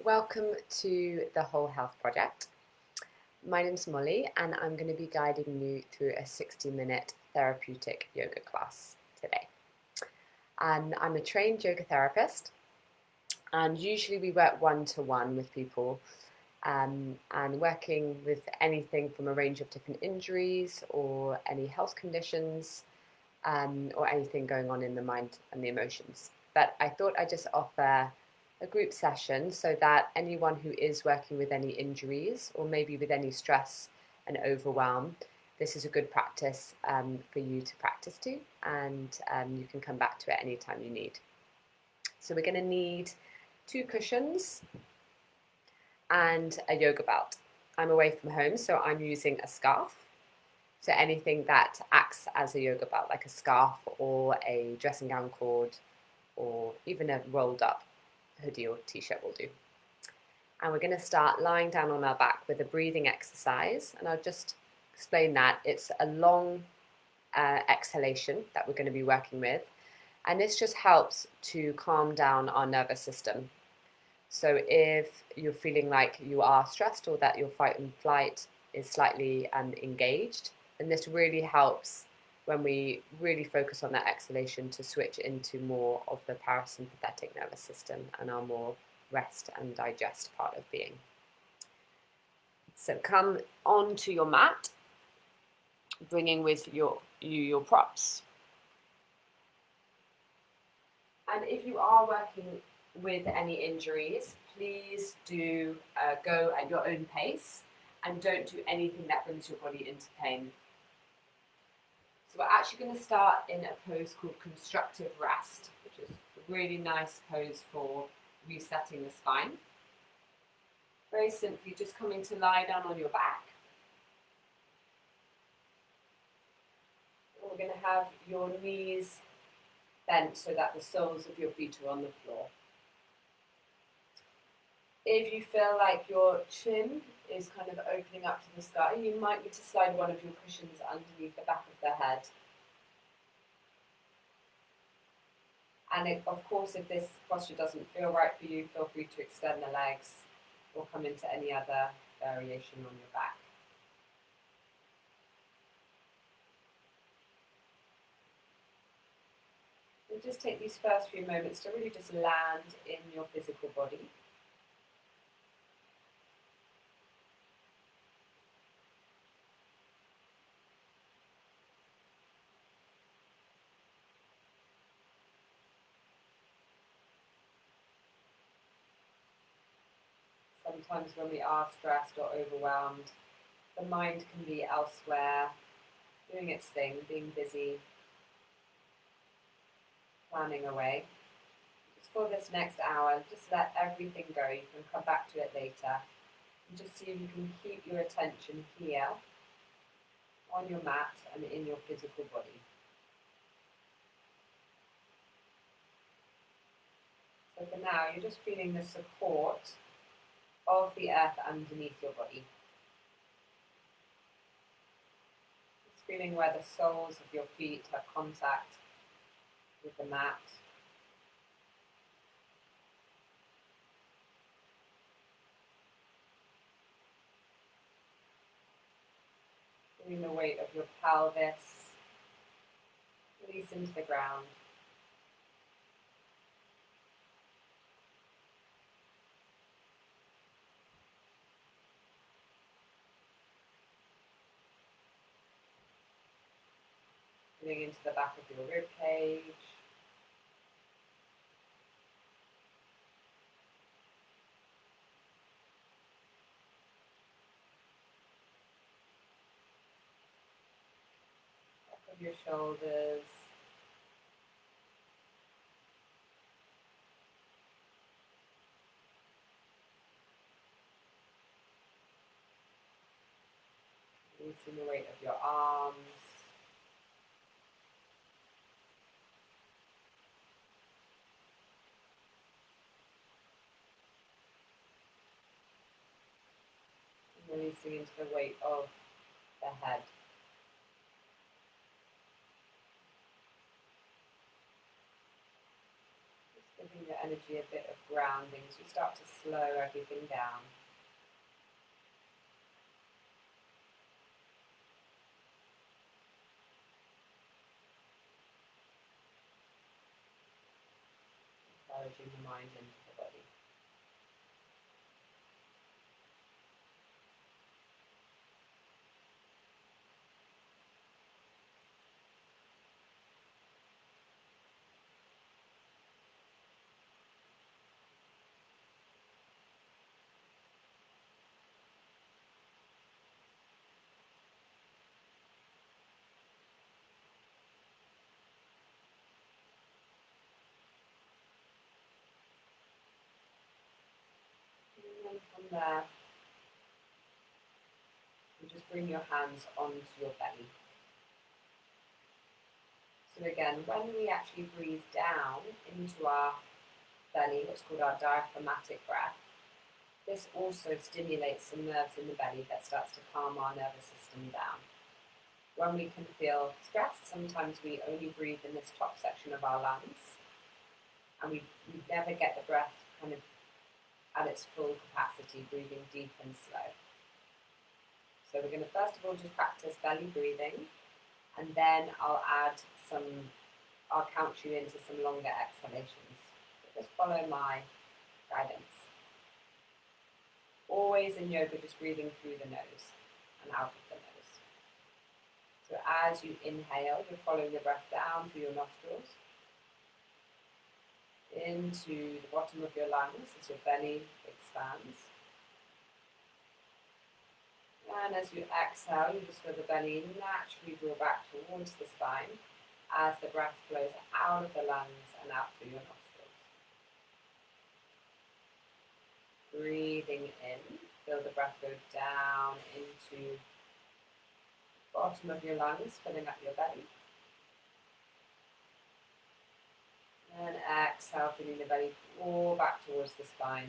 Welcome to the Whole Health Project. My name's Molly and I'm going to be guiding you through a 60-minute therapeutic yoga class today. And I'm a trained yoga therapist, and usually we work one-to-one with people and working with anything from a range of different injuries or any health conditions or anything going on in the mind and the emotions. But I thought I'd just offer a group session so that anyone who is working with any injuries or maybe with any stress and overwhelm, this is a good practice for you to practice to, and you can come back to it anytime you need. So we're going to need 2 cushions and a yoga belt. I'm away from home, so I'm using a scarf. So anything that acts as a yoga belt, like a scarf or a dressing gown cord or even a rolled up hoodie or t-shirt will do. And we're going to start lying down on our back with a breathing exercise. And I'll just explain that. It's a long exhalation that we're going to be working with. And this just helps to calm down our nervous system. So if you're feeling like you are stressed or that your fight and flight is slightly engaged, and this really helps when we really focus on that exhalation to switch into more of the parasympathetic nervous system and our more rest and digest part of being. So come onto your mat, bringing with your props. And if you are working with any injuries, please do go at your own pace and don't do anything that brings your body into pain. So we're actually going to start in a pose called constructive rest, which is a really nice pose for resetting the spine. Very simply, just coming to lie down on your back. And we're going to have your knees bent so that the soles of your feet are on the floor. If you feel like your chin is kind of opening up to the sky, you might need to slide one of your cushions underneath the back of the head. And of course, if this posture doesn't feel right for you, feel free to extend the legs or come into any other variation on your back. And just take these first few moments to really just land in your physical body. Sometimes when we are stressed or overwhelmed, the mind can be elsewhere, doing its thing, being busy, planning away. Just for this next hour, just let everything go. You can come back to it later. And just see if you can keep your attention here on your mat and in your physical body. So for now, you're just feeling the support of the earth underneath your body. Just feeling where the soles of your feet have contact with the mat. Feeling the weight of your pelvis release into the ground. Feeling into the back of your rib cage. Back of your shoulders. Releasing the weight of your arms. And releasing into the weight of the head. Just Giving your energy a bit of grounding as you start to slow everything down. Encouraging the mind into the body. And then from there, you just bring your hands onto your belly. So again, when we actually breathe down into our belly, what's called our diaphragmatic breath, this also stimulates some nerves in the belly that starts to calm our nervous system down. When we can feel stressed, sometimes we only breathe in this top section of our lungs, and we never get the breath kind of at its full capacity, breathing deep and slow. So we're going to first of all just practice belly breathing, and then I'll count you into some longer exhalations. So just follow my guidance. Always in yoga, just breathing through the nose and out of the nose. So as you inhale, you're following the breath down through your nostrils, into the bottom of your lungs as your belly expands. And as you exhale, you just feel the belly naturally draw back towards the spine as the breath flows out of the lungs and out through your nostrils. Breathing in, feel the breath go down into the bottom of your lungs, filling up your belly. And exhale, feeling the belly draw back towards the spine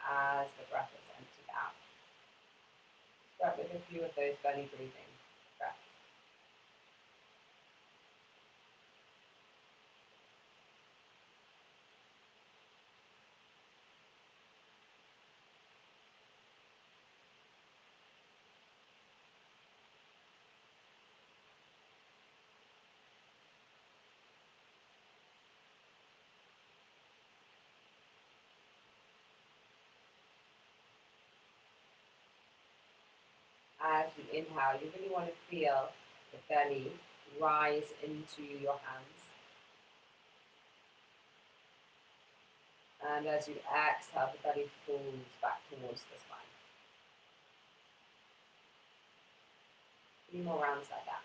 as the breath is emptied out. Start with a few of those belly breathing breaths. As you inhale, you really want to feel the belly rise into your hands. And as you exhale, the belly falls back towards the spine. 3 more rounds like that.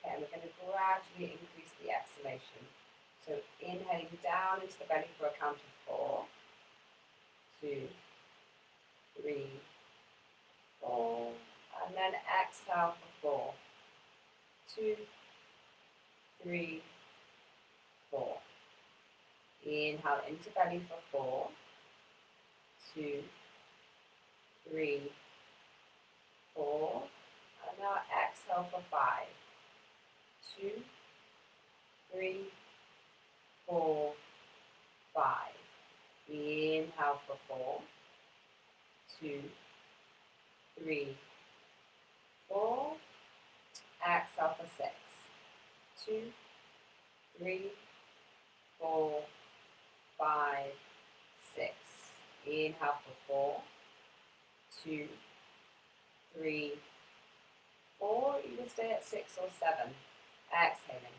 Okay, we're going to gradually increase the exhalation. So inhaling down into the belly for a count of 4, 2, 3, 4, and then exhale for 4, 2, 3, 4. Inhale into belly for 4, 2, 3, 4, and now exhale for 5, 2, 3, 4, 5. Inhale for 4, 2, 3, 4. Exhale for 6, 2, 3, 4, 5, 6. Inhale for 4, 2, 3, 4. You can stay at 6 or 7. Exhaling.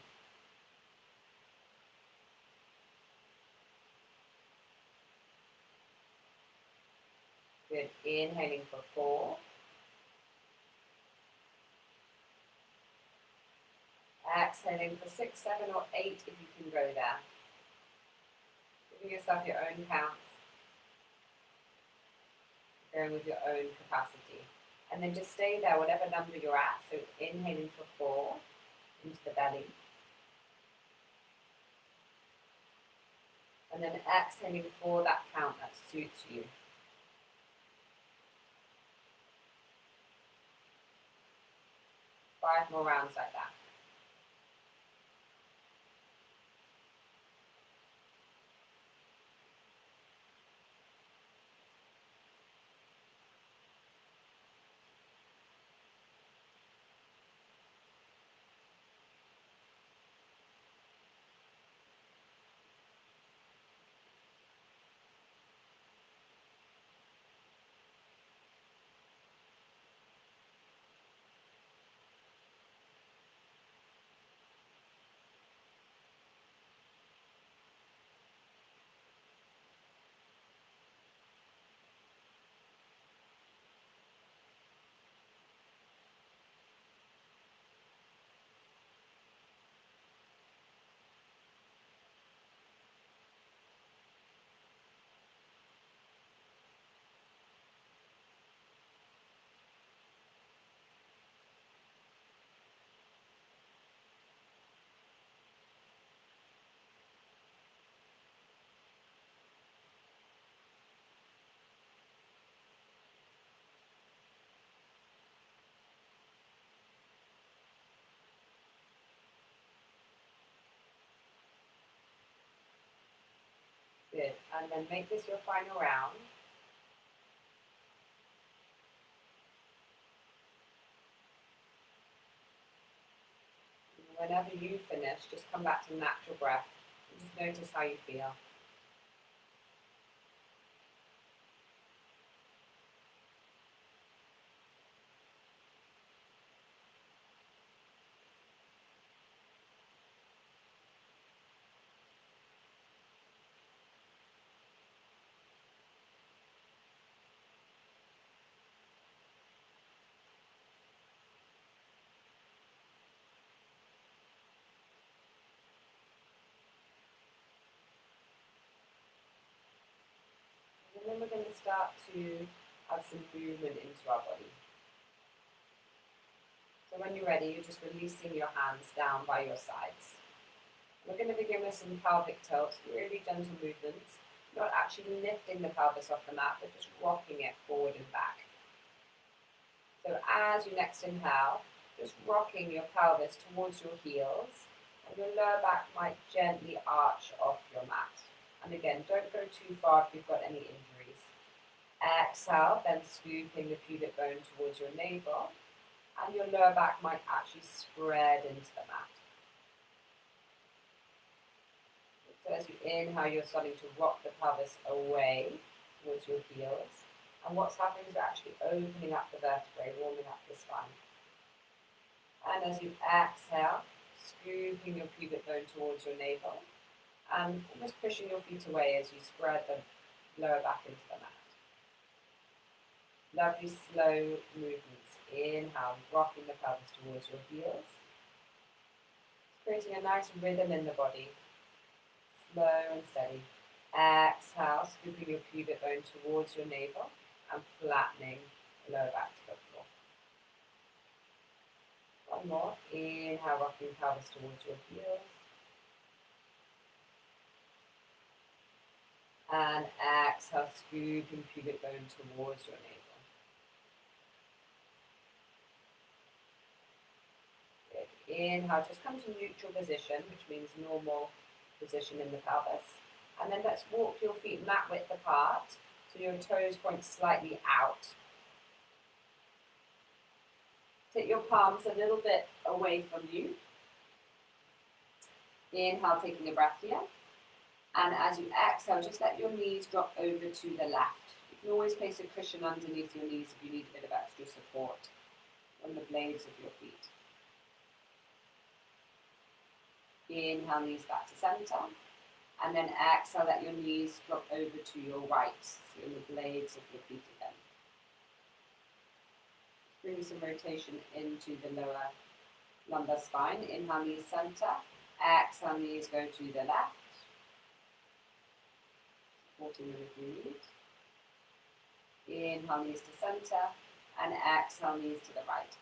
Good. Inhaling for 4. Exhaling for 6, 7, or 8 if you can go there. Giving yourself your own count. Going with your own capacity. And then just stay there, whatever number you're at. So inhaling for 4 into the belly. And then exhaling for that count that suits you. 5 more rounds like that. Good. And then make this your final round. And whenever you finish, just come back to natural breath. And just notice how you feel. And then we're going to start to add some movement into our body. So when you're ready, you're just releasing your hands down by your sides. We're going to begin with some pelvic tilts, really gentle movements, not actually lifting the pelvis off the mat, but just rocking it forward and back. So as you next inhale, just rocking your pelvis towards your heels, and your lower back might gently arch off your mat. And again, don't go too far if you've got any injuries. Exhale, then scooping the pubic bone towards your navel, and your lower back might actually spread into the mat. So as you inhale, you're starting to rock the pelvis away towards your heels. And what's happening is you're actually opening up the vertebrae, warming up the spine. And as you exhale, scooping your pubic bone towards your navel, and almost pushing your feet away as you spread the lower back into the mat. Lovely slow movements. Inhale, rocking the pelvis towards your heels. Creating a nice rhythm in the body. Slow and steady. Exhale, scooping your pubic bone towards your navel and flattening the lower back to the floor. One more. Inhale, rocking pelvis towards your heels. And exhale, scooping pubic bone towards your navel. Good. Inhale, just come to neutral position, which means normal position in the pelvis. And then let's walk your feet mat width apart, so your toes point slightly out. Take your palms a little bit away from you. Inhale, taking a breath here. And as you exhale, just let your knees drop over to the left. You can always place a cushion underneath your knees if you need a bit of extra support on the blades of your feet. Inhale, knees back to center. And then exhale, let your knees drop over to your right, so on the blades of your feet again. Bring some rotation into the lower lumbar spine. Inhale, knees center. Exhale, knees go to the left. Supporting them if you need. Inhale, knees to center. And exhale, knees to the right.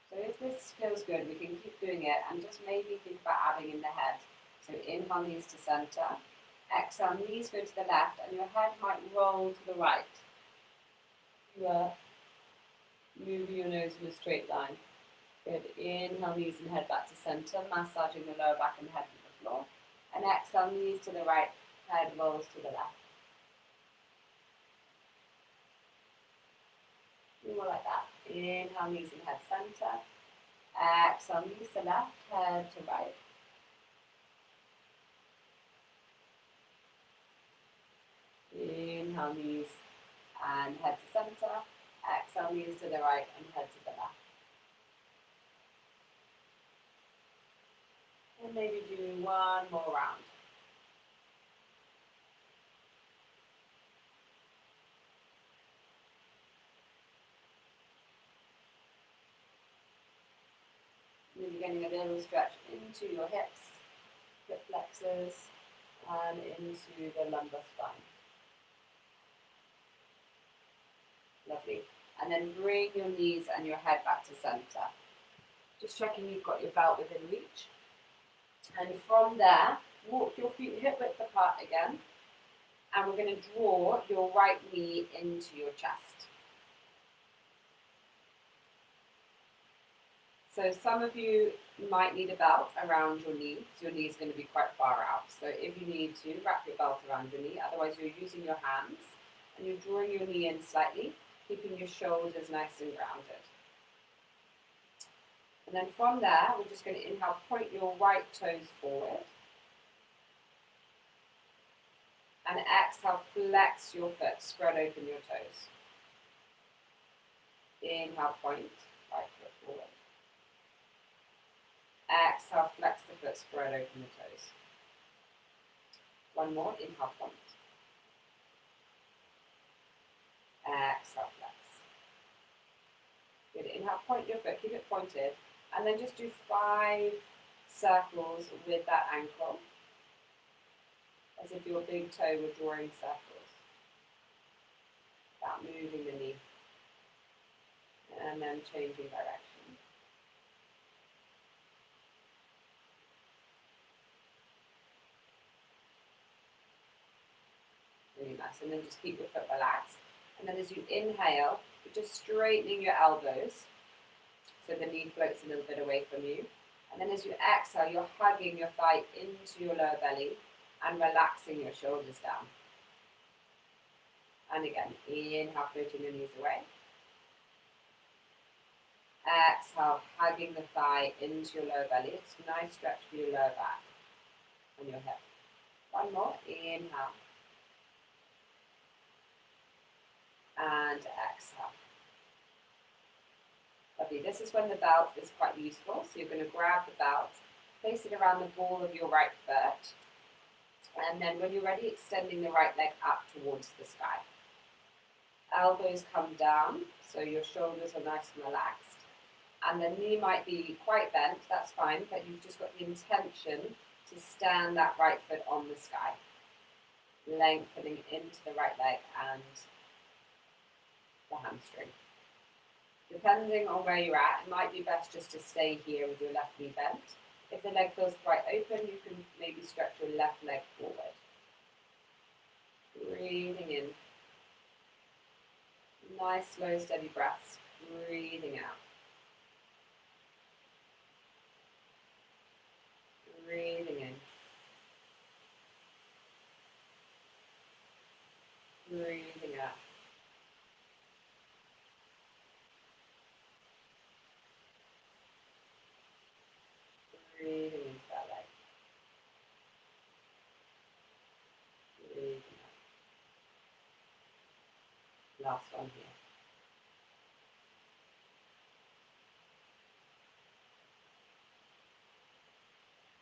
So if this feels good, we can keep doing it and just maybe think about adding in the head. So inhale, knees to center. Exhale, knees go to the left and your head might roll to the right. You are moving your nose in a straight line. Good. Inhale, knees and head back to center, massaging the lower back and head to the floor. And exhale, knees to the right, head rolls to the left. More like that. Inhale, knees and head center. Exhale, knees to left, head to right. Inhale, knees and head to center. Exhale, knees to the right and head to the left. And maybe do one more round. Maybe getting a little stretch into your hips, hip flexors, and into the lumbar spine. Lovely. And then bring your knees and your head back to center. Just checking you've got your belt within reach. And from there, walk your feet hip width apart again. And we're going to draw your right knee into your chest. So some of you might need a belt around your knee, so your knee is going to be quite far out. So if you need to, wrap your belt around your knee, otherwise you're using your hands and you're drawing your knee in slightly, keeping your shoulders nice and grounded. And then from there, we're just going to inhale, point your right toes forward. And exhale, flex your foot, spread open your toes. Inhale, point, right foot forward. Exhale, flex the foot, spread open the toes. One more, inhale, point. Exhale, flex. Good, inhale, point your foot, keep it pointed, and then just do 5 circles with that ankle, as if your big toe were drawing circles. Without moving the knee. And then changing direction. Really nice. And then just keep your foot relaxed. And then as you inhale, you're just straightening your elbows so the knee floats a little bit away from you. And then as you exhale, you're hugging your thigh into your lower belly and relaxing your shoulders down. And again, inhale, floating your knees away. Exhale, hugging the thigh into your lower belly. It's a nice stretch for your lower back and your hip. One more, inhale. And exhale. Lovely. This is when the belt is quite useful. So you're going to grab the belt, place it around the ball of your right foot, and then when you're ready, extending the right leg up towards the sky. Elbows come down, so your shoulders are nice and relaxed. And the knee might be quite bent, that's fine, but you've just got the intention to stand that right foot on the sky. Lengthening into the right leg and the hamstring. Depending on where you're at, it might be best just to stay here with your left knee bent. If the leg feels quite open, you can maybe stretch your left leg forward. Breathing in. Nice, slow, steady breaths. Breathing out. Breathing in. Breathing out. Breathing into that leg. Breathing out. Last one here.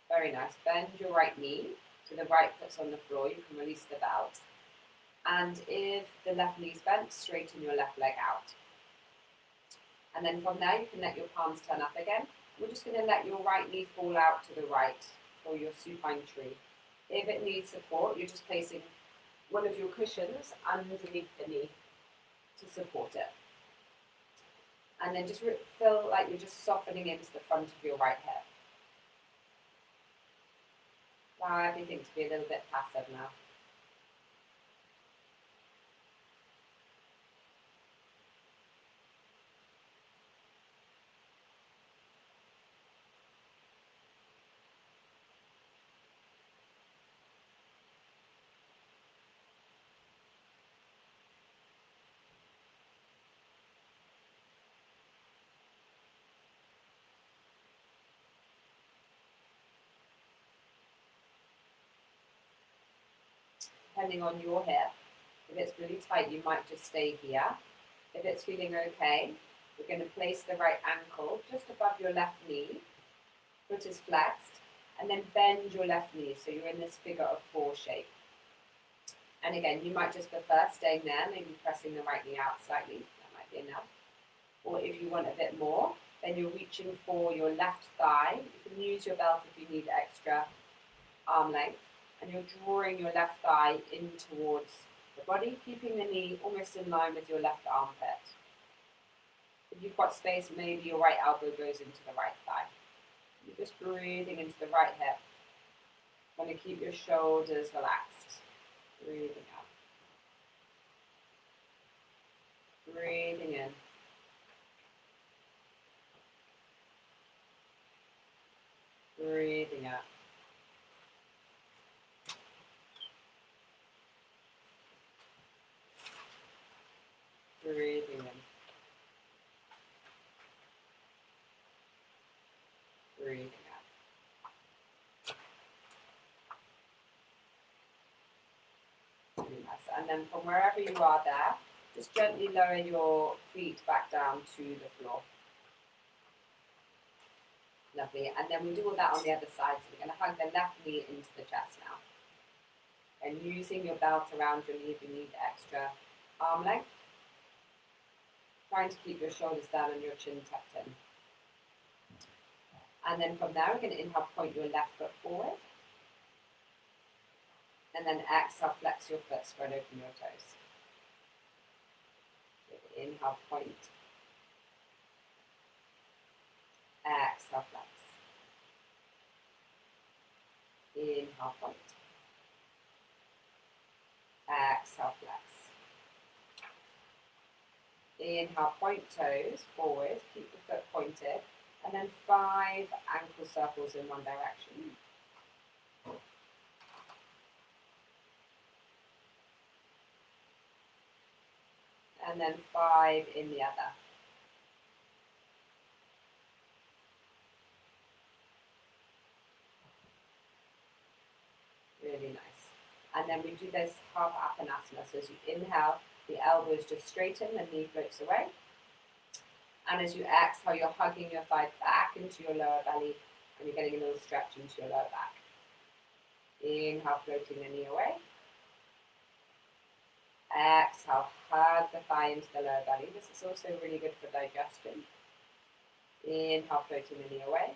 Very nice. Bend your right knee so the right foot's on the floor. You can release the belt. And if the left knee's bent, straighten your left leg out. And then from there, you can let your palms turn up again. We're just going to let your right knee fall out to the right for your supine tree. If it needs support, you're just placing one of your cushions underneath the knee to support it. And then just feel like you're just softening into the front of your right hip. Allow everything to be a little bit passive now. Depending on your hip, if it's really tight, you might just stay here. If it's feeling okay, we're going to place the right ankle just above your left knee, foot is flexed, and then bend your left knee so you're in this figure of four shape. And again, you might just prefer staying there, maybe pressing the right knee out slightly, that might be enough. Or if you want a bit more, then you're reaching for your left thigh. You can use your belt if you need extra arm length. And you're drawing your left thigh in towards the body, keeping the knee almost in line with your left armpit. If you've got space, maybe your right elbow goes into the right thigh. You're just breathing into the right hip. You want to keep your shoulders relaxed. Breathing out. Breathing in. Breathing out. Breathing in. Breathing out. Really nice. And then from wherever you are there, just gently lower your feet back down to the floor. Lovely. And then we'll do all that on the other side. So we're going to hug the left knee into the chest now. And using your belt around your knee if you need extra arm length. Trying to keep your shoulders down and your chin tucked in. And then from there, we're going to inhale, point your left foot forward. And then exhale, flex your foot, spread open your toes. Inhale, point. Exhale, flex. Inhale, point. Exhale, flex. Inhale, point toes forward, keep the foot pointed, and then 5 ankle circles in one direction. And then 5 in the other. Really nice. And then we do this half apanasana. So as you inhale, the elbows just straighten, the knee floats away. And as you exhale, you're hugging your thigh back into your lower belly, and you're getting a little stretch into your lower back. Inhale, floating the knee away. Exhale, hug the thigh into the lower belly. This is also really good for digestion. Inhale, floating the knee away.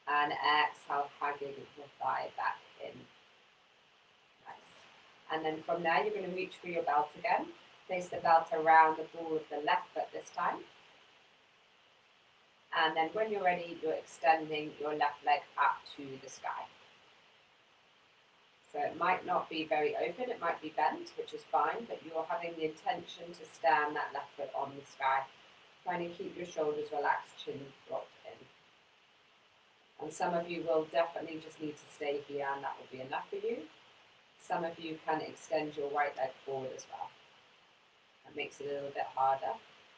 And exhale, hugging the thigh back in. Nice. And then from there, you're going to reach for your belt again. Place the belt around the ball of the left foot this time. And then when you're ready, you're extending your left leg up to the sky. So it might not be very open, it might be bent, which is fine, but you're having the intention to stand that left foot on the sky. Trying to keep your shoulders relaxed, chin dropped in. And some of you will definitely just need to stay here, and that will be enough for you. Some of you can extend your right leg forward as well. That makes it a little bit harder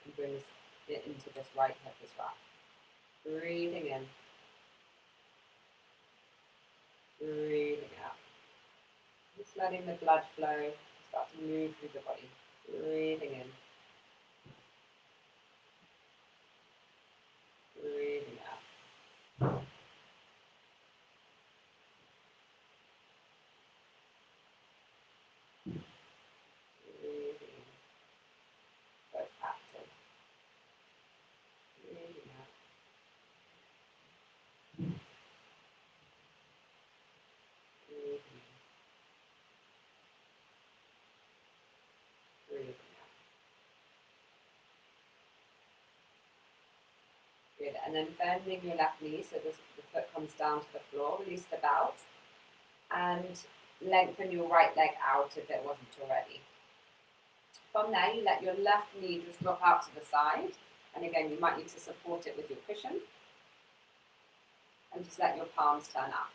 and brings it into this right hip as well. Breathing in. Breathing out. Just letting the blood flow start to move through the body. Breathing in. Breathing out. Breathing in. Both active. Good. And then bending your left knee so the foot comes down to the floor. Release the belt. And lengthen your right leg out if it wasn't already. From there, you let your left knee just drop out to the side. And again, you might need to support it with your cushion. And just let your palms turn up.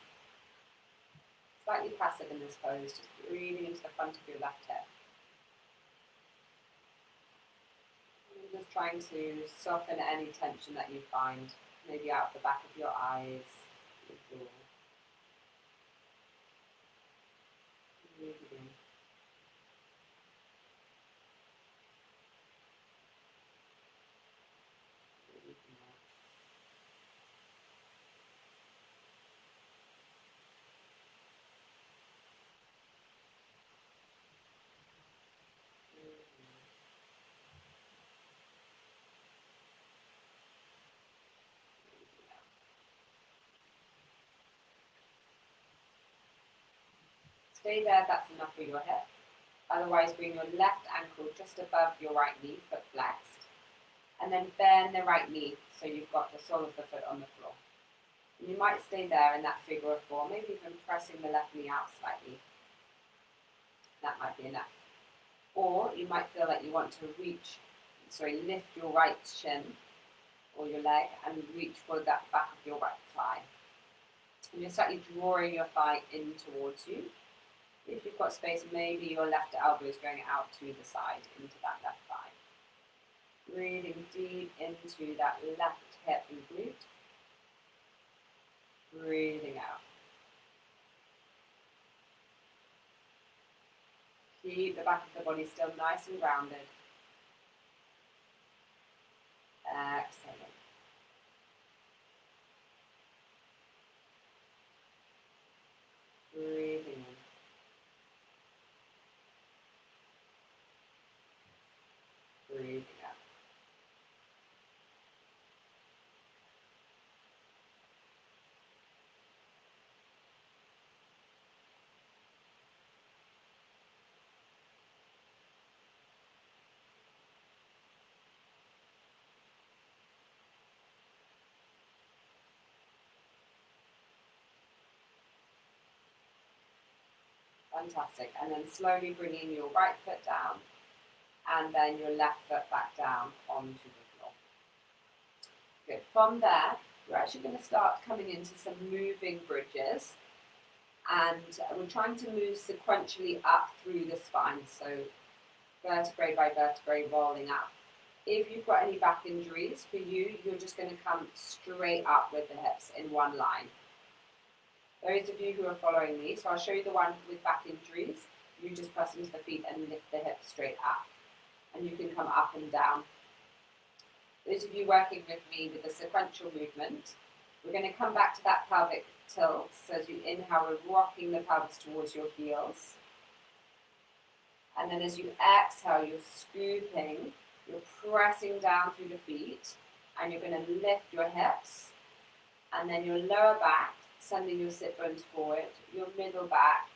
Slightly passive in this pose, just breathing into the front of your left hip. And just trying to soften any tension that you find, maybe out the back of your eyes, your jaw. Breathing in. Breathing out. Stay there, that's enough for your hip. Otherwise, bring your left ankle just above your right knee, foot flexed. And then bend the right knee so you've got the sole of the foot on the floor. And you might stay there in that figure of four, maybe even pressing the left knee out slightly. That might be enough. Or you might feel like you want to lift your right shin or your leg and reach for that back of your right thigh. And you're slightly drawing your thigh in towards you. If you've got space, maybe your left elbow is going out to the side into that left thigh. Breathing deep into that left hip and glute. Breathing out. Keep the back of the body still nice and rounded. Exhaling. Breathing in. Breathing out. Fantastic. And then slowly bringing your right foot down and then your left foot back down onto the floor. Good. From there, we're actually going to start coming into some moving bridges. And we're trying to move sequentially up through the spine. So vertebrae by vertebrae rolling up. If you've got any back injuries, for you, you're just going to come straight up with the hips in one line. Those of you who are following me, so I'll show you the one with back injuries. You just press into the feet and lift the hips straight up. And you can come up and down. Those of you working with me with the sequential movement, we're going to come back to that pelvic tilt. So as you inhale, we're rocking the pelvis towards your heels. And then as you exhale, you're scooping, you're pressing down through the feet, and you're going to lift your hips, and then your lower back, sending your sit bones forward, your middle back,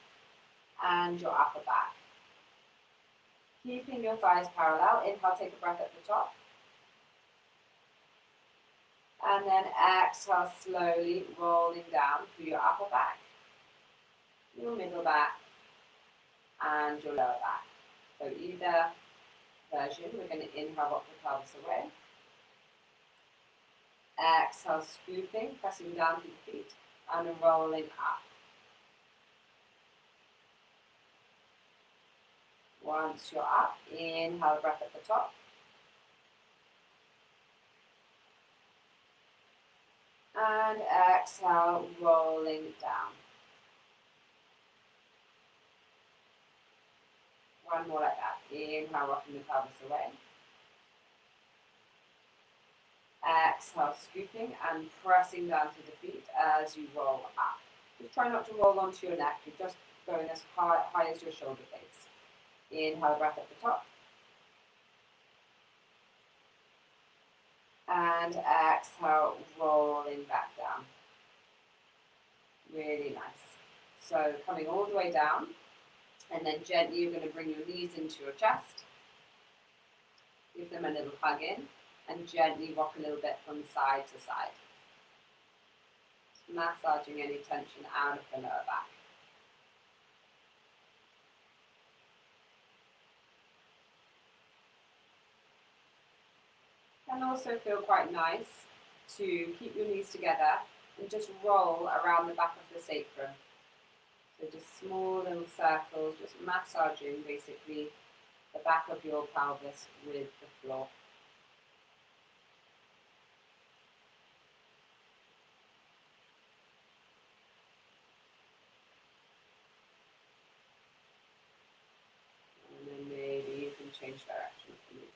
and your upper back. Keeping your thighs parallel. Inhale, take a breath at the top. And then exhale, slowly rolling down through your upper back, your middle back, and your lower back. So either version, we're going to inhale, rock the pelvis away. Exhale, scooping, pressing down through the feet, and rolling up. Once you're up, inhale, breath at the top. And exhale, rolling down. One more like that. Inhale, rocking the pelvis away. Exhale, scooping and pressing down to the feet as you roll up. Just try not to roll onto your neck. You're just going as high as your shoulder blades. Inhale, breath at the top. And exhale, rolling back down. Really nice. So coming all the way down, and then gently you're going to bring your knees into your chest. Give them a little hug in. and gently rock a little bit from side to side. Just massaging any tension out of the lower back. Can also feel quite nice to keep your knees together and just roll around the back of the sacrum. So just small little circles, just massaging basically the back of your pelvis with the floor. And then maybe you can change direction if you need to.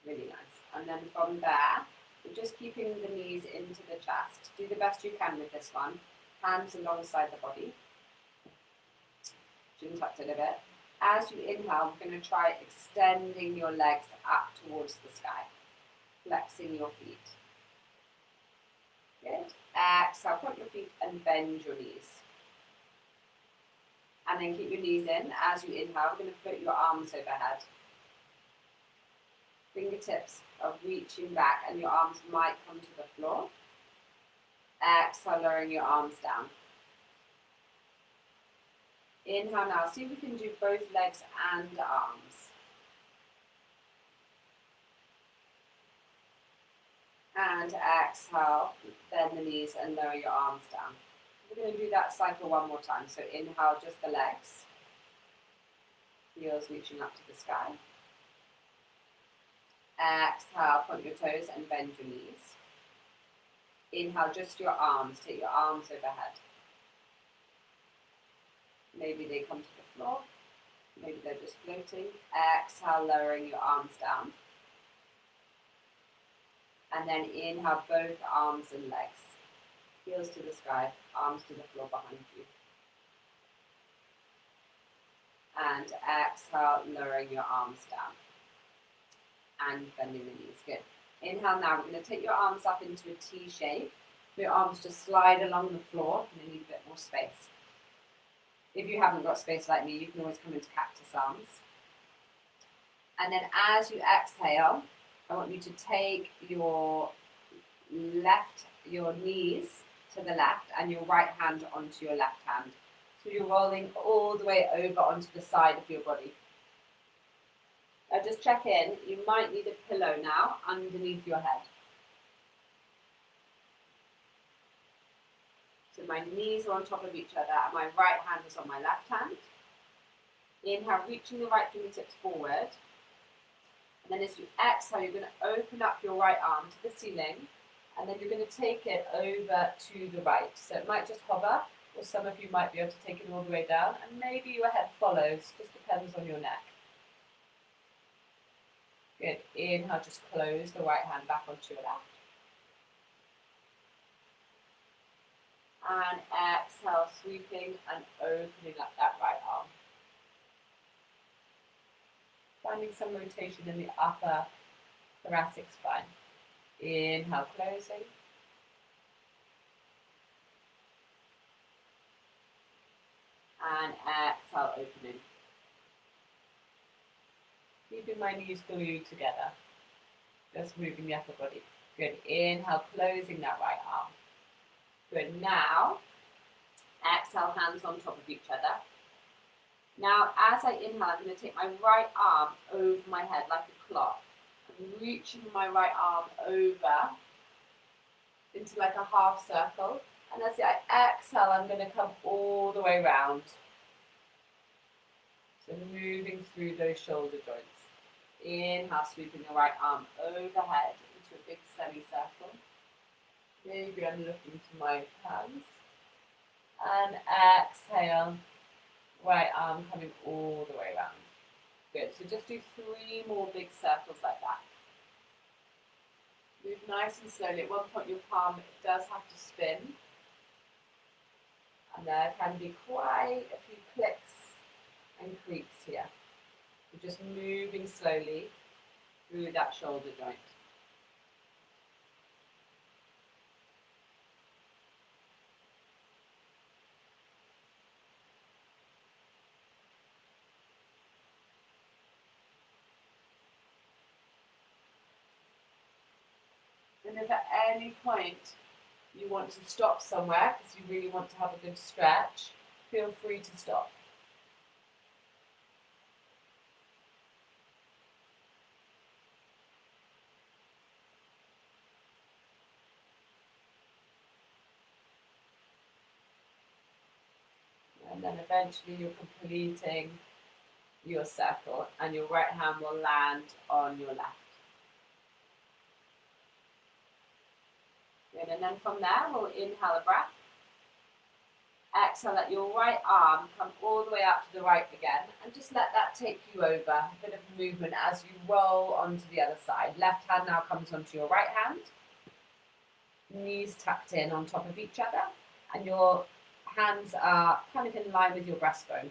Really nice. And then from there, you're just keeping the knees into the chest. Do the best you can with this one. Hands alongside the body. Chin tucked in a bit. As you inhale, we're going to try extending your legs up towards the sky. Flexing your feet. Good. Exhale, point your feet and bend your knees. And then keep your knees in. As you inhale, we're going to float your arms overhead. Fingertips are reaching back and your arms might come to the floor. Exhale, lowering your arms down. Inhale now. See if we can do both legs and arms. And exhale, bend the knees and lower your arms down. We're going to do that cycle one more time. So inhale, just the legs. Heels reaching up to the sky. Exhale, point your toes and bend your knees. Inhale, just your arms. Take your arms overhead. Maybe they come to the floor. Maybe they're just floating. Exhale, lowering your arms down. And then inhale, both arms and legs. Heels to the sky, arms to the floor behind you. And exhale, lowering your arms down. And bending the knees. Good. Inhale now, we're going to take your arms up into a T shape. So your arms just slide along the floor and you need a bit more space. If you haven't got space like me, you can always come into cactus arms. And then as you exhale, I want you to take your knees to the left and your right hand onto your left hand. So you're rolling all the way over onto the side of your body. Now just check in, you might need a pillow now underneath your head. So my knees are on top of each other and my right hand is on my left hand. Inhale, reaching the right fingertips forward. And then as you exhale, you're going to open up your right arm to the ceiling and then you're going to take it over to the right. So it might just hover, or some of you might be able to take it all the way down and maybe your head follows, just depends on your neck. Good. Inhale, just close the right hand back onto your left. And exhale, sweeping and opening up that right arm. Finding some rotation in the upper thoracic spine. Inhale, closing. And exhale, opening. Keeping my knees glued together. Just moving the upper body. Good. Inhale, closing that right arm. Good. Now, exhale, hands on top of each other. Now, as I inhale, I'm going to take my right arm over my head like a clock. I'm reaching my right arm over into like a half circle. And as I exhale, I'm going to come all the way round. So moving through those shoulder joints. Inhale, sweeping the right arm overhead into a big semicircle. Maybe I'm looking to my hands. And exhale, right arm coming all the way around. Good, so just do 3 more big circles like that. Move nice and slowly. At one point your palm does have to spin. And there can be quite a few clicks and creaks here. You're just moving slowly through that shoulder joint. And if at any point you want to stop somewhere because you really want to have a good stretch, feel free to stop. And then eventually you're completing your circle and your right hand will land on your left. Good. And then from there, we'll inhale a breath. Exhale, let your right arm come all the way out to the right again, and just let that take you over. A bit of movement as you roll onto the other side. Left hand now comes onto your right hand. Knees tucked in on top of each other, and your hands are kind of in line with your breastbone.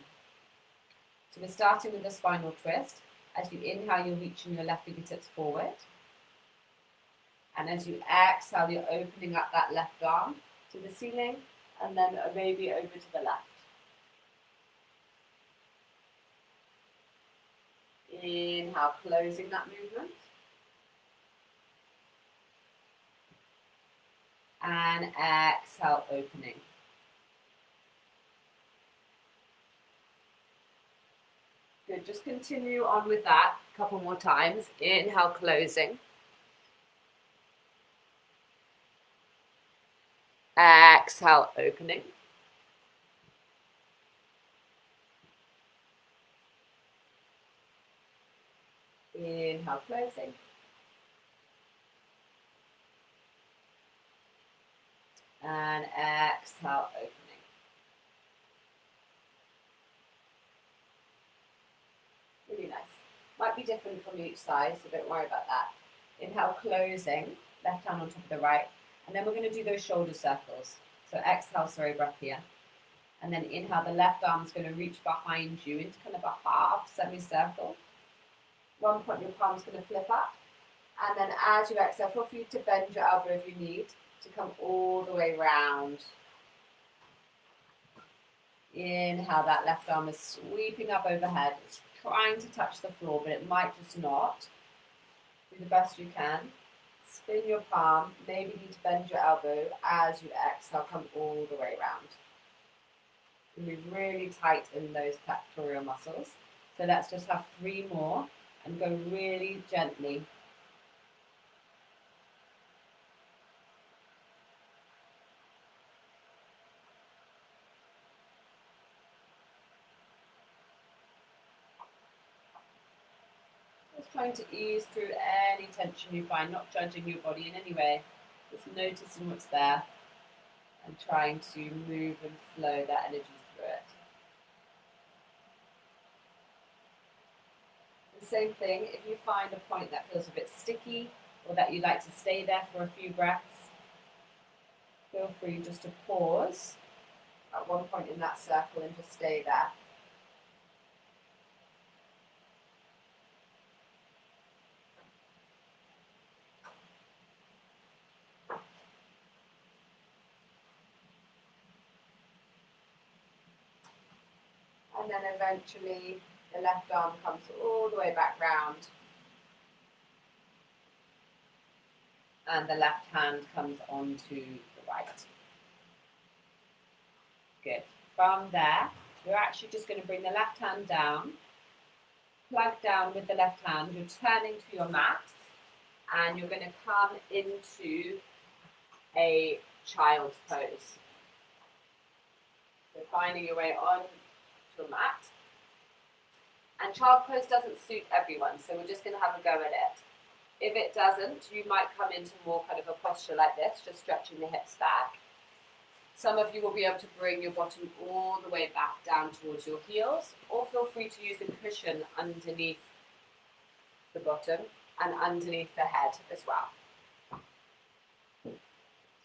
So we're starting with the spinal twist. As you inhale, you're reaching your left fingertips forward. And as you exhale, you're opening up that left arm to the ceiling, and then maybe over to the left. Inhale, closing that movement. And exhale, opening. Good, just continue on with that a couple more times. Inhale, closing. Exhale, opening. Inhale, closing. And exhale, opening. Really nice. Might be different from each side, so don't worry about that. Inhale, closing. Left hand on top of the right. And then we're going to do those shoulder circles. So exhale, sorry, breath here. And then inhale, the left arm is going to reach behind you into kind of a half semicircle. One point, your palm's going to flip up. And then as you exhale, feel free to bend your elbow if you need to come all the way round. Inhale, that left arm is sweeping up overhead. It's trying to touch the floor, but it might just not. Do the best you can. Spin your palm, maybe you need to bend your elbow as you exhale, come all the way around. And be really tight in those pectoral muscles. So let's just have 3 more and go really gently. Just trying to ease through any tension you find, not judging your body in any way. Just noticing what's there and trying to move and flow that energy through it. The same thing, if you find a point that feels a bit sticky or that you'd like to stay there for a few breaths, feel free just to pause at one point in that circle and just stay there. And then eventually the left arm comes all the way back round. And the left hand comes onto the right. Good. From there, you're actually just going to bring the left hand down, plug down with the left hand. You're turning to your mat, and you're going to come into a child's pose. So finding your way on to a mat. And child pose doesn't suit everyone, so we're just going to have a go at it. If it doesn't, you might come into more kind of a posture like this, just stretching the hips back. Some of you will be able to bring your bottom all the way back down towards your heels, or feel free to use a cushion underneath the bottom and underneath the head as well.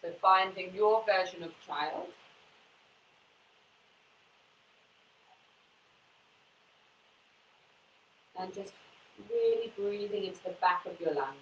So finding your version of child. And just Really breathing into the back of your lungs.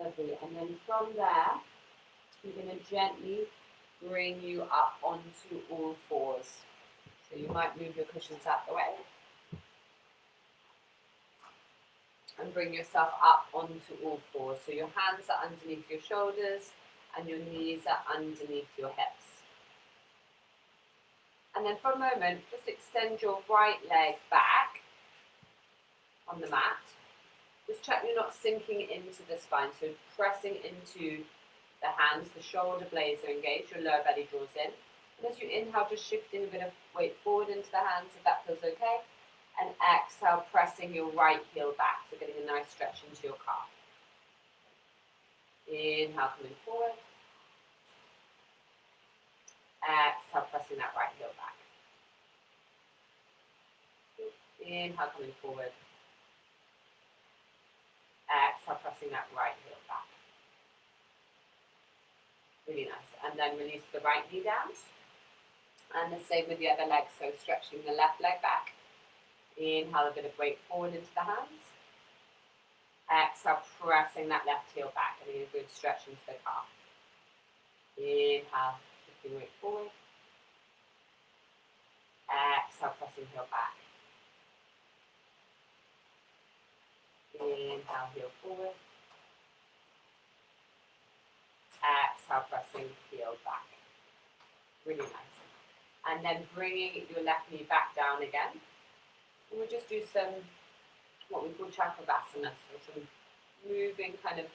Lovely. And then from there, we're going to gently bring you up onto all fours. So you might move your cushions out the way and bring yourself up onto all fours. So your hands are underneath your shoulders and your knees are underneath your hips. And then for a moment, just extend your right leg back on the mat. Just check you're not sinking into the spine, so pressing into the hands, the shoulder blades are engaged, your lower belly draws in. And as you inhale, just shifting a bit of weight forward into the hands if that feels okay. And exhale, pressing your right heel back, so getting a nice stretch into your calf. Inhale, coming forward. Exhale, pressing that right heel back. Inhale, coming forward. Exhale, pressing that right heel back. Really nice. And then release the right knee down. And the same with the other leg, so stretching the left leg back. Inhale, a bit of weight forward into the hands. Exhale, pressing that left heel back, getting a good stretch into the calf. Inhale, shifting weight forward. Exhale, pressing heel back. Inhale, heel forward. Exhale, pressing heel back. Really nice. And then bringing your left knee back down again. And we'll just do some, what we call chakravasana, so some moving kind of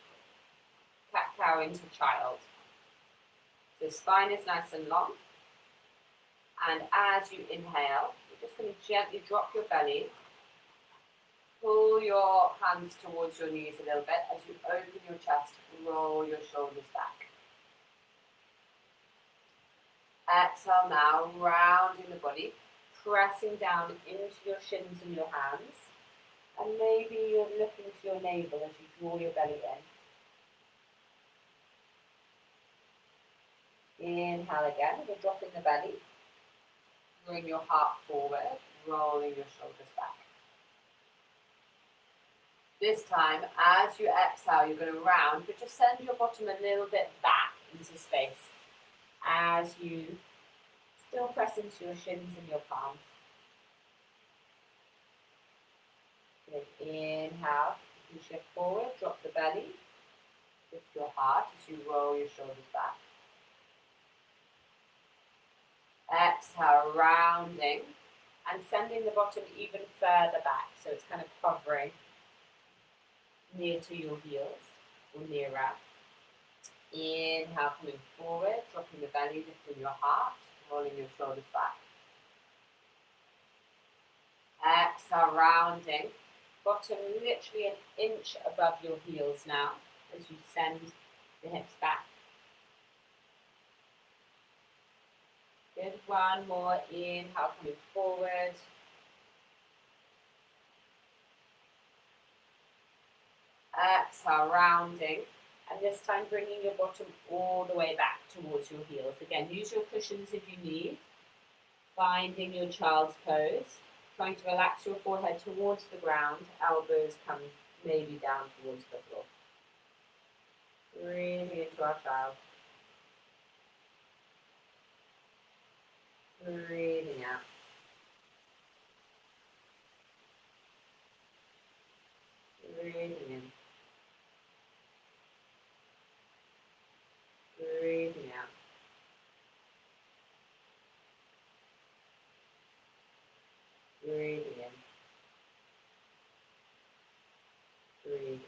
cat-cow into child. So spine is nice and long. And as you inhale, you're just going to gently drop your belly. Pull your hands towards your knees a little bit as you open your chest, roll your shoulders back. Exhale now, rounding the body, pressing down into your shins and your hands. And maybe you're looking to your navel as you draw your belly in. Inhale again, we're dropping the belly. Bring your heart forward, rolling your shoulders back. This time, as you exhale, you're going to round, but just send your bottom a little bit back into space as you still press into your shins and your palms. Good. Inhale, you shift forward, drop the belly, lift your heart as you roll your shoulders back. Exhale, rounding and sending the bottom even further back, so it's kind of hovering near to your heels or nearer. Inhale, coming forward, dropping the belly, lifting your heart, rolling your shoulders back. Exhale, rounding, bottom literally an inch above your heels now as you send the hips back. Good, one more, inhale, coming forward. Exhale, rounding, and this time bringing your bottom all the way back towards your heels. Again, use your cushions if you need. Finding your child's pose, trying to relax your forehead towards the ground, elbows come maybe down towards the floor. Breathing into our child. Breathing out. Breathing in. Breathing out. Breathing in. Breathing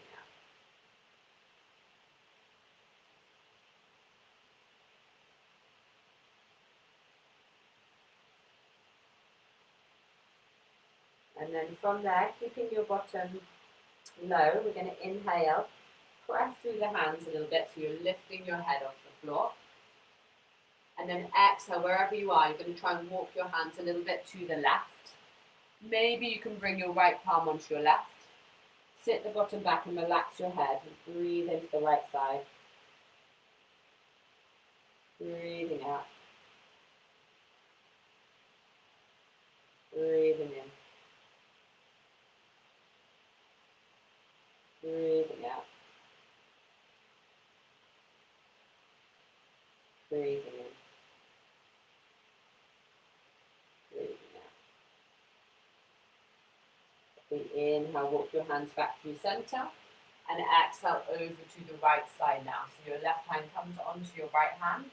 out. And then from there, keeping your bottom low, we're going to inhale, press through the hands a little bit so you're lifting your head off the floor. And then exhale, wherever you are, you're going to try and walk your hands a little bit to the left. Maybe you can bring your right palm onto your left. Sit the bottom back and relax your head and breathe into the right side. Breathing out. Breathing in. Breathing out. Breathing in. Breathing out. We inhale, walk your hands back through center. And exhale over to the right side now. So your left hand comes onto your right hand,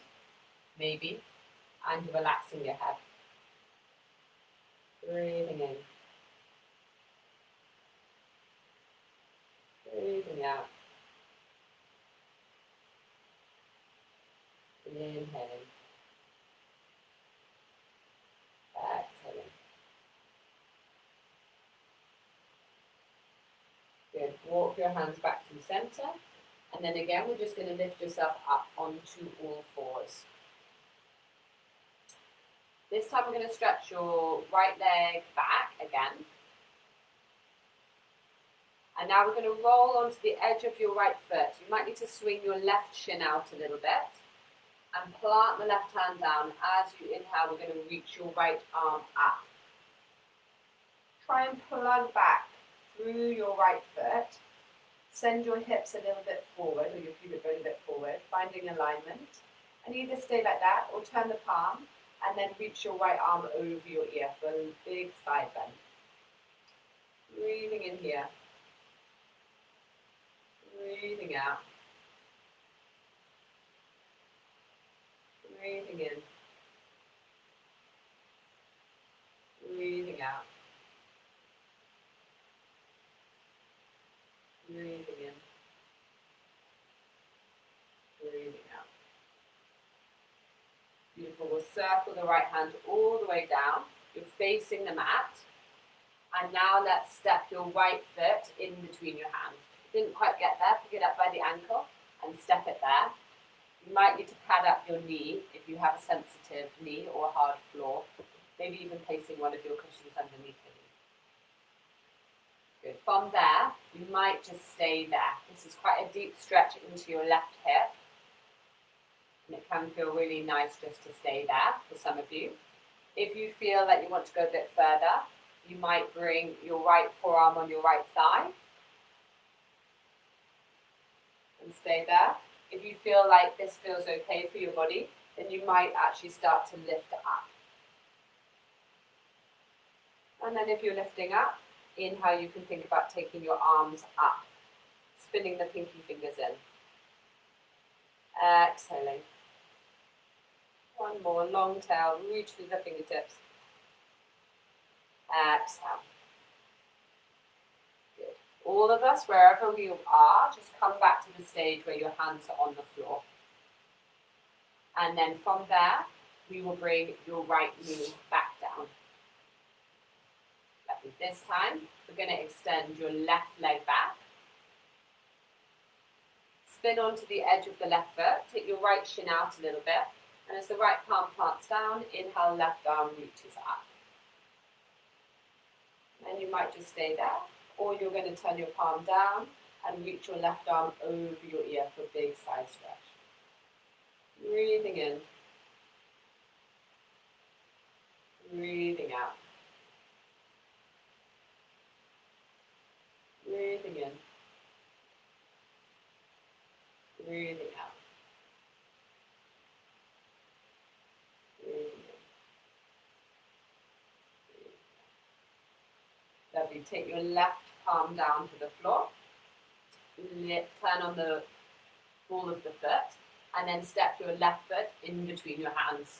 maybe, and you're relaxing your head. Breathing in. Breathing out. Inhaling. Exhaling. Good. Walk your hands back to center. And then again, we're just going to lift yourself up onto all fours. This time we're going to stretch your right leg back again. And now we're going to roll onto the edge of your right foot. You might need to swing your left shin out a little bit. And plant the left hand down. As you inhale, we're going to reach your right arm up. Try and plug back through your right foot. Send your hips a little bit forward, or your pubic bone a bit forward, finding alignment. And either stay like that, or turn the palm, and then reach your right arm over your ear for a big side bend. Breathing in here. Breathing out. Breathing in. Breathing out. Breathing in. Breathing out. Beautiful. We'll circle the right hand all the way down. You're facing the mat. And now let's step your right foot in between your hands. Didn't quite get there, pick it up by the ankle and step it there. You might need to pad up your knee if you have a sensitive knee or a hard floor. Maybe even placing one of your cushions underneath the knee. Good. From there, you might just stay there. This is quite a deep stretch into your left hip. And it can feel really nice just to stay there for some of you. If you feel that you want to go a bit further, you might bring your right forearm on your right thigh. And stay there. If you feel like this feels okay for your body, then you might actually start to lift it up. And then if you're lifting up, inhale, you can think about taking your arms up, spinning the pinky fingers in. Exhaling. One more, long tail, reach through the fingertips. Exhale. Good. All of us, wherever we are, just come back to the stage where your hands are on the floor. And then from there, we will bring your right knee back down. This time, we're going to extend your left leg back. Spin onto the edge of the left foot. Take your right shin out a little bit. And as the right palm plants down, inhale, left arm reaches up. And you might just stay there. Or you're going to turn your palm down and reach your left arm over your ear for a big side stretch. Breathing in. Breathing out. Breathing in. Breathing out. Breathing in. Breathing out. Lovely. Take your left palm down to the floor turn on the ball of the foot, and then step your left foot in between your hands.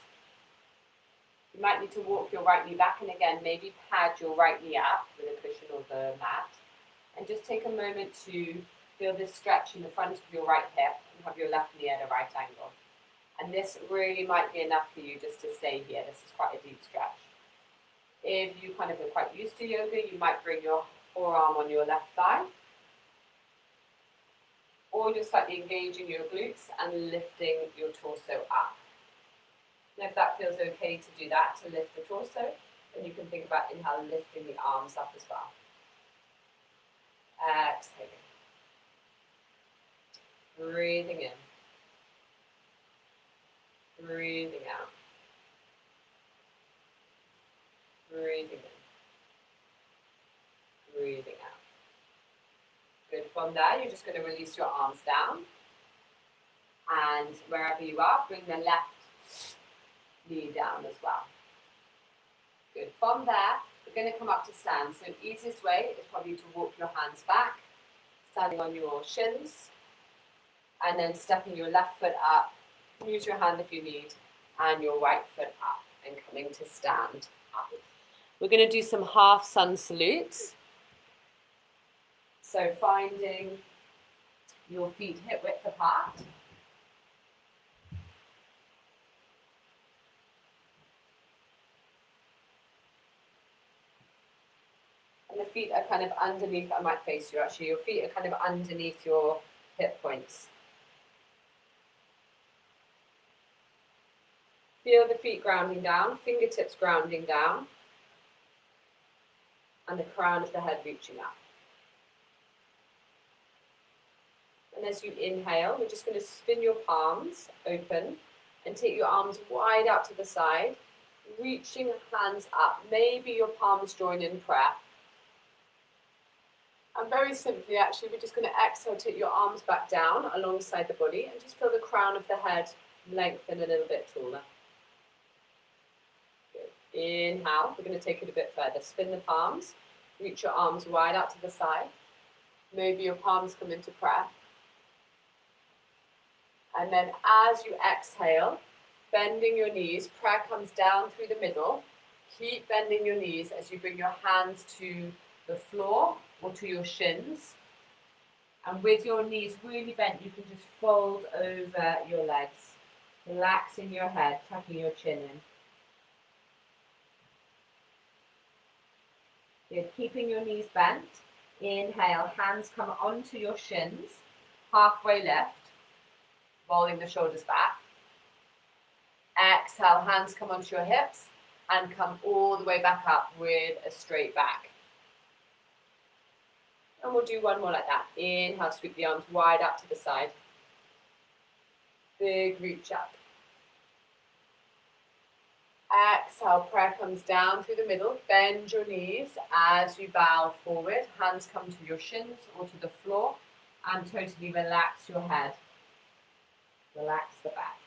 You might need to walk your right knee back, and again, maybe pad your right knee up with a cushion or the mat. And just take a moment to feel this stretch in the front of your right hip and have your left knee at a right angle. And this really might be enough for you just to stay here. This is quite a deep stretch. If you kind of are quite used to yoga, you might bring your forearm on your left thigh, or just slightly engaging your glutes and lifting your torso up. And if that feels okay to do that, to lift the torso, then you can think about inhale, lifting the arms up as well. Exhaling. Breathing in. Breathing out. Breathing in. Breathing out. Good. From there, you're just going to release your arms down. And wherever you are, bring the left knee down as well. Good. From there, we're going to come up to stand. So the easiest way is probably to walk your hands back, standing on your shins, and then stepping your left foot up. Use your hand if you need, and your right foot up, and coming to stand up. We're going to do some half sun salutes. So finding your feet hip width apart. And the feet are kind of underneath, I might face you actually, your feet are kind of underneath your hip points. Feel the feet grounding down, fingertips grounding down, and the crown of the head reaching up. And as you inhale, we're just going to spin your palms open and take your arms wide out to the side, reaching hands up. Maybe your palms join in prayer. And very simply, actually, we're just going to exhale, take your arms back down alongside the body and just feel the crown of the head lengthen a little bit taller. Good. Inhale, we're going to take it a bit further. Spin the palms, reach your arms wide out to the side. Maybe your palms come into prayer. And then as you exhale, bending your knees, prayer comes down through the middle. Keep bending your knees as you bring your hands to the floor or to your shins. And with your knees really bent, you can just fold over your legs, relaxing your head, tucking your chin in. You're keeping your knees bent. Inhale, hands come onto your shins, halfway lift, rolling the shoulders back. Exhale, hands come onto your hips and come all the way back up with a straight back. And we'll do one more like that. Inhale, sweep the arms wide up to the side. Big reach up. Exhale, prayer comes down through the middle. Bend your knees as you bow forward. Hands come to your shins or to the floor. And totally relax your head. Relax the back.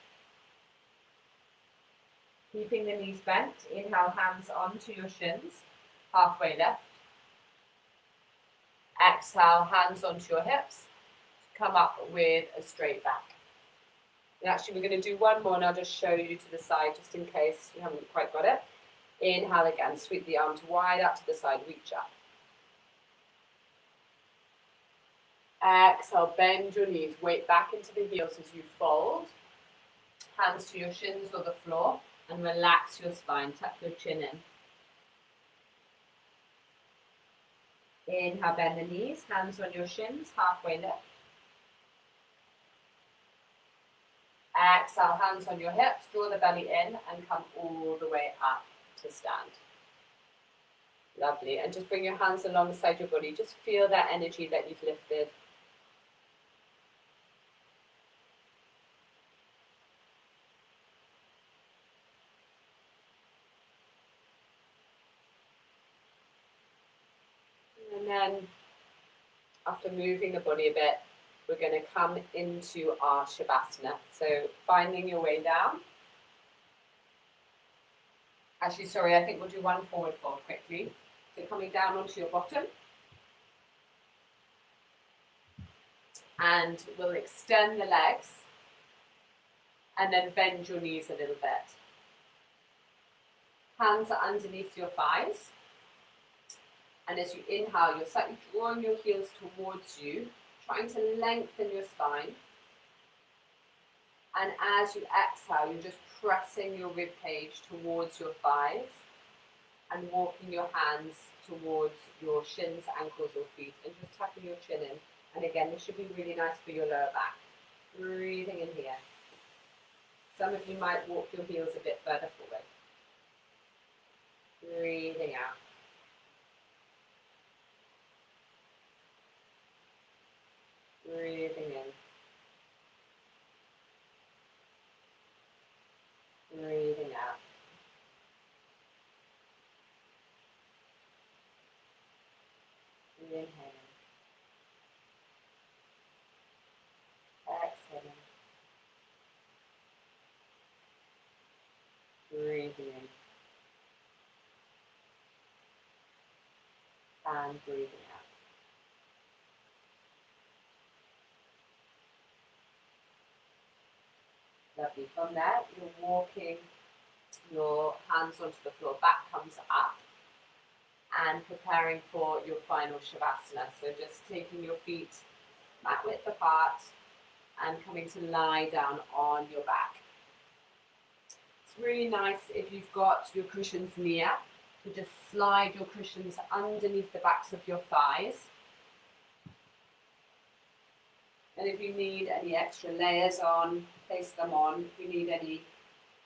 Keeping the knees bent. Inhale, hands onto your shins. Halfway lift. Exhale, hands onto your hips. Come up with a straight back. And actually, we're going to do one more, and I'll just show you to the side, just in case you haven't quite got it. Inhale again, sweep the arms wide out to the side, reach up. Exhale, bend your knees, weight back into the heels as you fold. Hands to your shins or the floor, and relax your spine, tuck your chin in. Inhale, bend the knees, hands on your shins, halfway lift. Exhale, hands on your hips, draw the belly in and come all the way up to stand. Lovely. And just bring your hands alongside your body. Just feel that energy that you've lifted. And then, after moving the body a bit, we're going to come into our Shavasana. So, finding your way down. Actually, sorry, I think we'll do one forward fold quickly. So, coming down onto your bottom. And we'll extend the legs and then bend your knees a little bit. Hands are underneath your thighs. And as you inhale, you're slightly drawing your heels towards you, trying to lengthen your spine. And as you exhale, you're just pressing your rib cage towards your thighs and walking your hands towards your shins, ankles, or feet, and just tucking your chin in. And again, this should be really nice for your lower back. Breathing in here. Some of you might walk your heels a bit further forward. Breathing out. Breathing in. Breathing out. Inhaling. Exhaling. Breathing in. And breathing out. Lovely. From there, you're walking your hands onto the floor, back comes up, and preparing for your final Shavasana. So just taking your feet mat width apart and coming to lie down on your back. It's really nice if you've got your cushions near to just slide your cushions underneath the backs of your thighs. And if you need any extra layers on, place them on. If you need any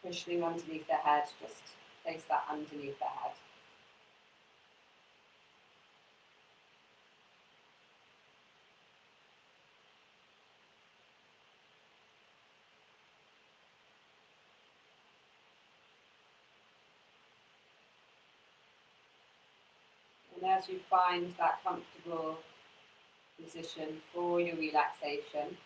cushioning underneath the head, just place that underneath the head. And as you find that comfortable position for your relaxation,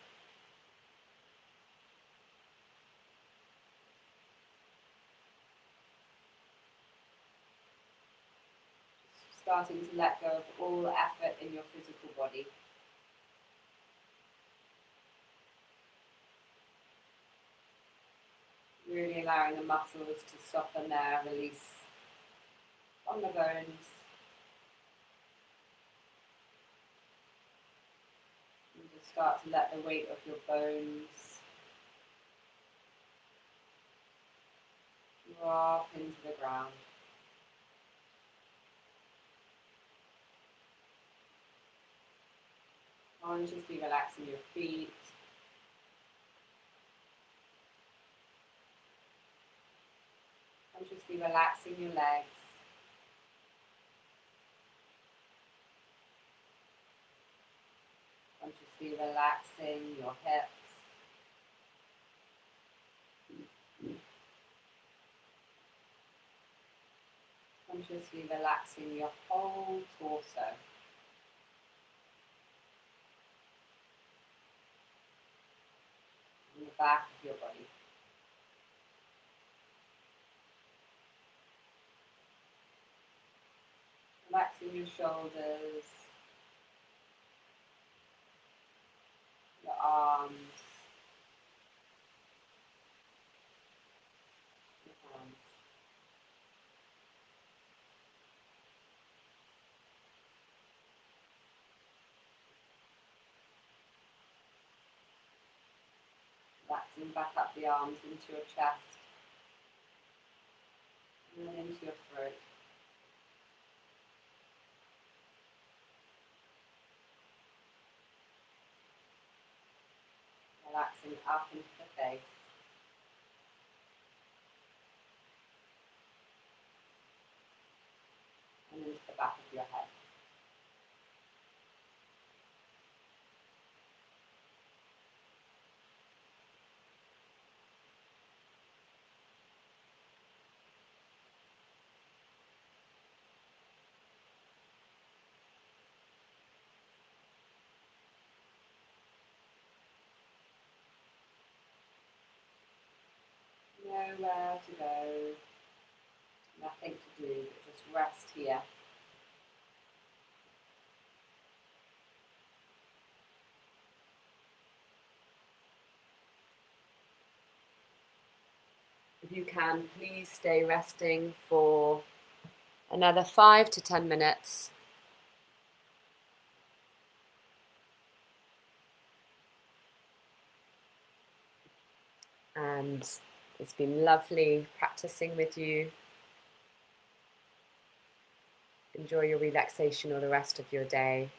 starting to let go of all effort in your physical body. Really allowing the muscles to soften there, release from the bones. And just start to let the weight of your bones drop into the ground. Consciously relaxing your feet. Consciously relaxing your legs. Consciously relaxing your hips. Consciously relaxing your whole torso. And the back of your body. Relaxing your shoulders, your arms, your hands. Relaxing back up the arms into your chest and then into your throat. Relaxing up into the face. And into the back of your head. Nowhere to go, nothing to do, but just rest here. you can, please stay resting for another 5 to 10 minutes. And it's been lovely practicing with you. Enjoy your relaxation or the rest of your day.